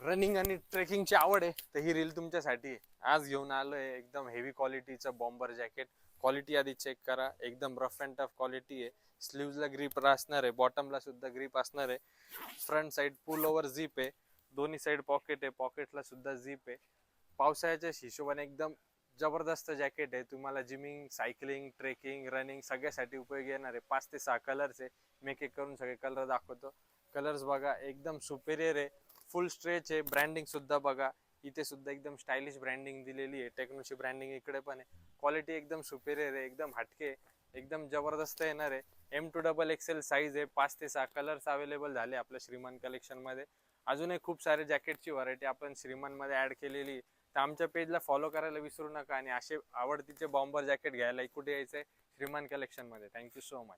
Running आणि ट्रेकिंगची आवड आहे तर ही रील तुमच्यासाठी आहे. आज घेऊन आलोय एकदम हेवी क्वालिटीचं बॉम्बर जॅकेट. क्वालिटी आधी चेक करा, एकदम रफ अँड टफ क्वालिटी आहे. स्लीव्हजला ग्रीप असणार आहे, बॉटमला सुद्धा ग्रीप असणार आहे. फ्रंट साईड पुल ओव्हर झिप आहे, दोन्ही साईड पॉकेट आहे, पॉकेटला सुद्धा झिप आहे. पावसाळ्याच्या हिशोबाने एकदम जबरदस्त जॅकेट आहे. तुम्हाला जिमिंग, सायकलिंग, ट्रेकिंग, रनिंग सगळ्यासाठी उपयोगी येणार आहे. 5 ते 6 कलर्स आहे. मी एक एक करून सगळे कलर दाखवतो. कलर्स बघा, एकदम सुपेरियर आहे. फुल स्ट्रेच आहे. ब्रँडिंग सुद्धा बघा, इथे सुद्धा एकदम स्टायलिश ब्रँडिंग दिलेली आहे. टेक्नोची ब्रँडिंग इकडे पण आहे. क्वालिटी एकदम सुपेरियर आहे, एकदम हटके, एकदम जबरदस्त येणार आहे. M2XXL साईज आहे. 5 ते 6 कलर्स अवेलेबल झाले आपल्या श्रीमान कलेक्शन मध्ये. अजूनही खूप सारे जॅकेटची व्हरायटी आपण श्रीमान मध्ये ऍड केलेली. तर आमच्या पेजला फॉलो करायला विसरू नका आणि असे आवडतीचे बॉम्बर जॅकेट घ्यायला कुठे यायचंय? श्रीमान कलेक्शन मध्ये. Thank you so much.